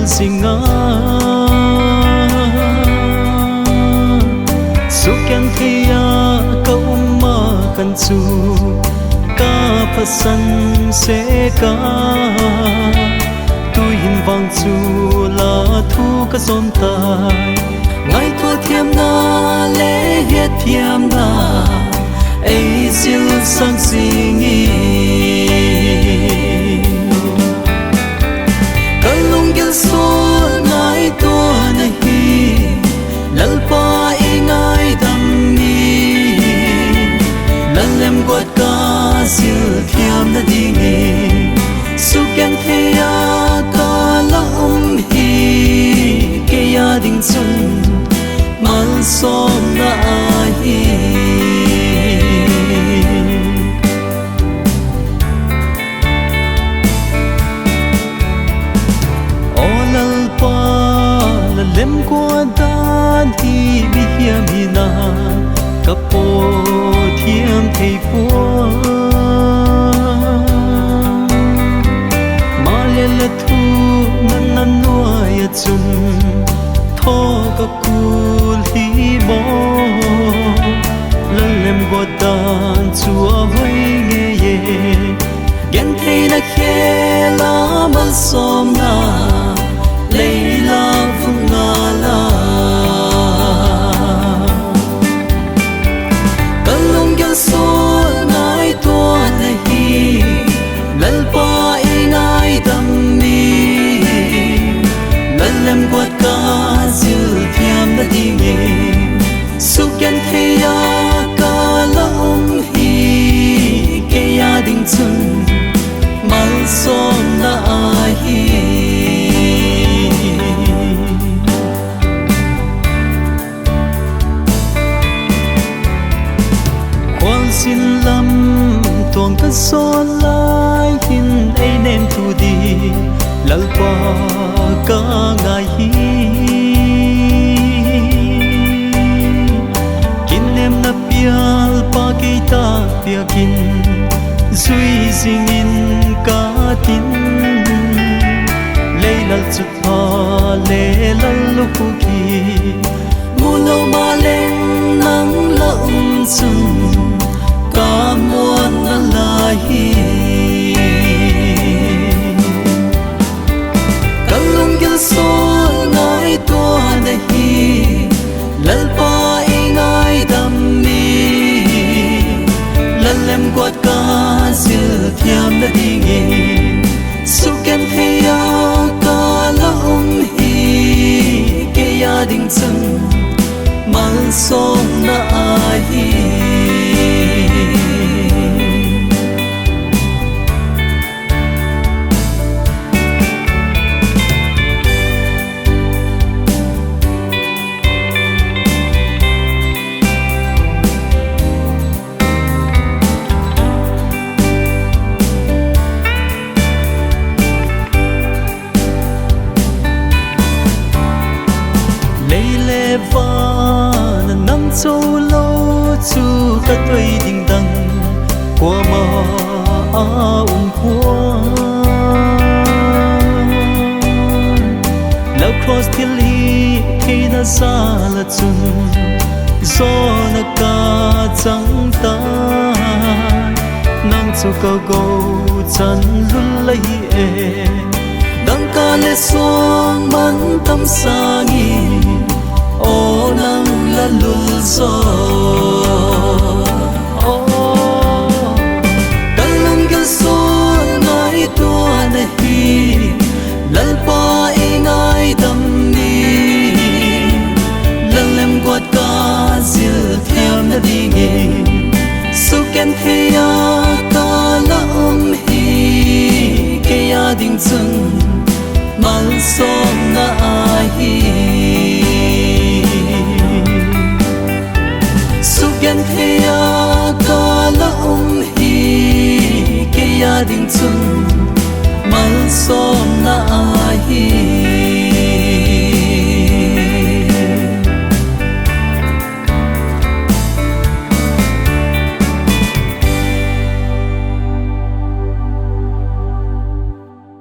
sinh ngã su kian thia câu ma kan chu ka phasan se ka tu hin vang chu la thu ka son tai ngai thua thiam na lễ hiết thiam na ai siêu sang sinh kalung gel so ngai to nahi lalpa ingai dam ni lalem got ka siêu thiam na dingi su ken thea ka la hi ke ya ding sun mal som na hi lem qua dan hi bi hiam hi na kapo thiam thei pu ma le la thu nan nan nuai chum tho ka kul hi bo la lem qua dan chu a vai nge ye gen thei na khe la mal som na leila fungala kalung gel so ngai to nahi lalpa ingai dam ni lalem quat ka zil thiam na dingi su kian thea ka la hi ke ya ding chun mal som na hi xin lâm tuồng cất số lai hin ai nem thu đi lal pa ka ngai hi kin nem na pial pa ke ta pia kin zui sing in ka tin leilal chut pa le lal lu ki mulo ma leng nang la sun ka muan na lahi kalung gel so ngai to nahi lalpa ingai dam ni lalem quat ka zil thiam na dingi su ken thea ka la hi ke ya ding chun mal som na hi và nắng châu lâu chu ta tuổi đình đăng qua mà qua lao cross thiên lý khi na xa là chung gió na ca trắng ta nắng châu cao cầu chân lún lấy đăng ca lệ xuống bắn tâm xa nghi ô nắng la lul so kalung gel so ngai to nahi lalpa ingai dam ni lalem quat ka zil thiam na dingi su ken thea ka la hi ke ya ding chun mal som na hi gan thea ka la hi ke ya ding chun